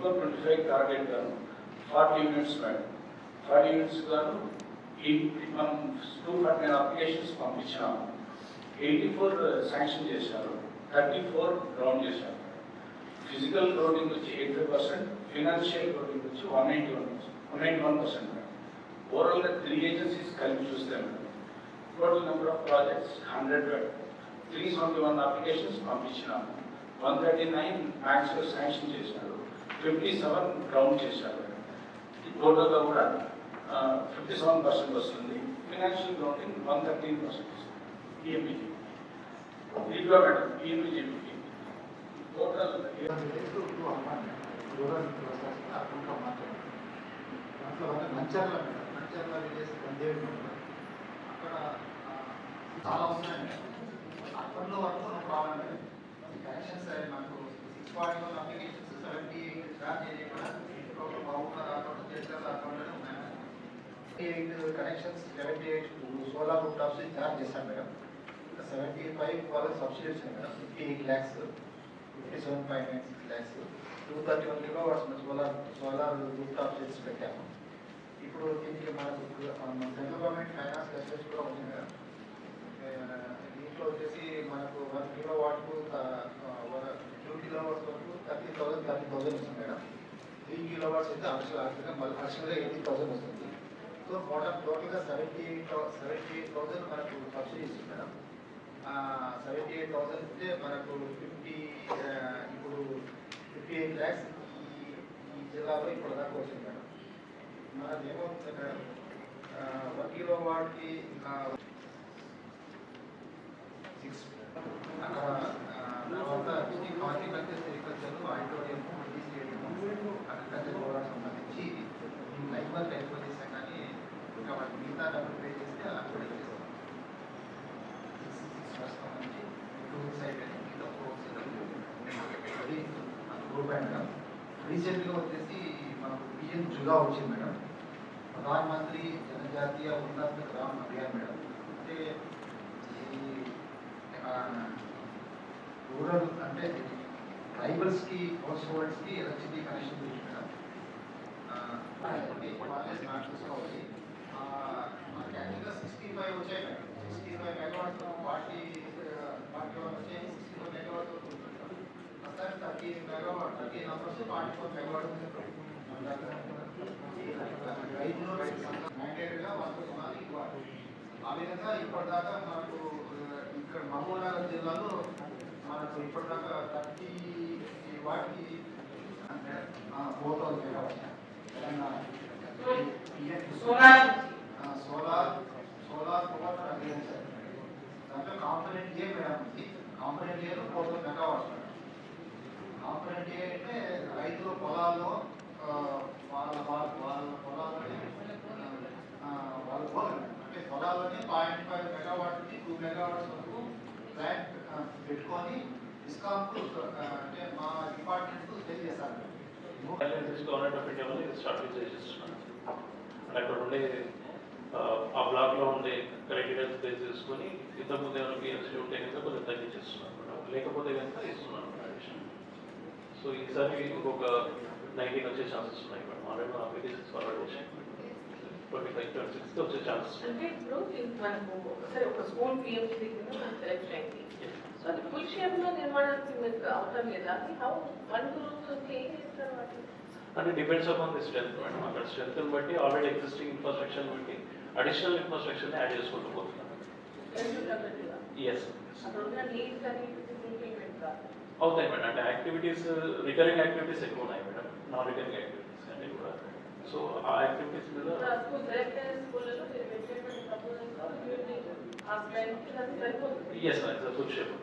24-25 target గాను 40 units madam. 40 units గాను మనం 249 అప్లికేషన్స్ పంపించాము. 84 శాంక్షన్ చేశారు, 34 గ్రౌండ్ చేశారు. ఫిజికల్ లోడింగ్ వచ్చి 85%, ఫినాన్షియల్ లోడింగ్ వచ్చి 191%. ఓవరాల్గా 3 ఏజెన్సీస్ కలిపి చూస్తే total number of projects 100. 371 applications పంపించినాము. 139 మ్యాక్స్లో శాంక్షన్ చేశారు, 57 గ్రౌండ్ చేశారు. టోటల్గా కూడా 57% వస్తుంది. Financial grounding 113% EMBG. దీంట్లో మేడం ఈఎంబీజీకి టోటల్ మంచర్ల విలేజ్ అక్కడ చాలా ఉన్నాయి. అప్పట్లో వరకు ప్రాబ్లం కనెక్షన్స్ మనకు 641 అప్లికేషన్స్ 78 స్టార్ట్ చేయడం కూడా టోటల్ బాగున్నారు అకౌంట్ చేస్తారు అకౌంట్లోనే ఉన్నాయి. 78 connections 78 solar roof tops charge చేశాను మేడం. 75 వాళ్ళకి సబ్సిడీ వచ్చింది madam. 58 lakhs, 57.96 lakhs, 231 kilowatts solar roof tops చేసి పెట్టాము. ఇప్పుడు దీనికి మనకు సెంట్రల్ గవర్నమెంట్ ఫైనాన్స్ ఫెసిలిటీ కూడా ఉంది మేడం. దీంట్లో వచ్చేసి మనకు 1 kilowatt 2 kilowatts వరకు 30,000 వస్తుంది మేడం. 3 kilowatts అయితే అడిషనల్గా 80,000 వస్తుంది. సో టోటల్గా 78,000 మనకు సబ్సిడీ ఇస్తుంది మేడం. 78,000 అంటే మనకు ఇప్పుడు 58 lakhs ఈ జిల్లాలో ఇప్పుడు దాకా వచ్చింది మేడం. మనది ఏమవుతుంది మేడం, 1 kilowattకి 6 అక్కడ తర్వాత హార్టికల్చర్, సెరికల్చర్, ఆడిటోరియం, అగ్రికల్చర్ కూడా సంబంధించి 9 months అయిపోయి చేసాం. కానీ ఇంకా మనకి మిగతా డబ్బులు పే చేస్తే అలా కూడా చేస్తాం. 6 సంబంధించి 2 సైడ్ అని మిగతా 4 అది గ్రూప్ అండ్ రీసెంట్గా వచ్చేసి మనకు పిఎం జుగా వచ్చింది మేడం. ప్రధానమంత్రి జనజాతీయ ఉన్నత గ్రామ అభియాన్ మేడం. అంటే ఈ రూరల్ అంటే ట్రైబల్స్కి హౌస్ హోల్డ్స్కి ఎలక్ట్రిసిటీ కనెక్షన్ గురించి మేడం. చూసుకోవాలి. మనకి యాక్చువల్గా 65 వచ్చాయి మేడం. 65 megawatts 41 వచ్చాయి. 65 megawatts ప్రస్తుతానికి 30 megawatts 30 numbers 44 megawatts రైతులు మ్యాండేట్గా వాళ్ళకు సుమారు ఇవ్వాలి. ఆ విధంగా ఇప్పటిదాకా మనకు ఇక్కడ మహబూబ్నగర్ జిల్లాలో మనకు ఇప్పటిదాకా 30 వాటికి 4,000 megawatts Telangana solar power agriculture దాంట్లో కాంపోనెంట్ ఏ మేడం ఉంది. కాంపోనెంట్ ఏలో 4,000 megawatts మేడం. కాంపోనెంట్ ఏ అంటే రైతుల పొలాల్లో వాళ్ళ పొలాల్లోనే అంటే పొలాల్లోనే 0.5 megawatts నుంచి 2 megawatts వరకు ప్లాంట్ పెట్టుకొని ఇస్కాంకు అంటే మా డిపార్ట్మెంట్కు సెల్ చేశారు. గవర్నమెంట్ ఆఫ్ ఇండియా వాళ్ళు స్టార్ట్ చేసేస్తున్నాను. అక్కడ ఉండే ఆ బ్లాక్లో ఉండే క్రైటీరియాస్ బేస్ చేసుకొని ఇంతకుముందు ఏమైనా పిఎల్సీ ఉంటే కనుక కొంచెం తగ్గించేస్తున్నాను, లేకపోతే కనుక ఇస్తున్నాను. సో ఈసారి ఇంకొక 19 వచ్చే ఛాన్సెస్ ఉన్నాయి మేడం. ఆల్రెడీ మన అప్లికేషన్స్ ఫార్వర్డ్ చేసాయి. 25-26 వచ్చే ఛాన్సెస్. అంటే ఇప్పుడు మనకు ఒకసారి ఒక స్కూల్ పిఎంసీ కింద మనం సెలెక్ట్ అయింది. సో అది ఫుల్ షేప్లో నిర్మాణానికి మీకు అవసరం లేదా? హౌ 1 crore ఏం చేస్తారు వాటి? అంటే depends upon the strength madam. అక్కడ స్ట్రెంత్ని బట్టి ఆల్రెడీ ఎగ్జిస్టింగ్ ఇన్ఫ్రాస్ట్రక్చర్ బట్టి అడిషనల్ ఇన్ఫ్రాస్ట్రక్చర్ని యాడ్ చేసుకుంటూ పోతున్నాను. ఎస్ అవుతాయి మేడం. అంటే యాక్టివిటీస్ రికరింగ్ యాక్టివిటీస్ ఎక్కువ ఉన్నాయి మేడం, నాన్ రికరింగ్ యాక్టివిటీస్ అన్నీ కూడా. సో ఆ యాక్టివిటీస్ మీద yes sir, it's full shape.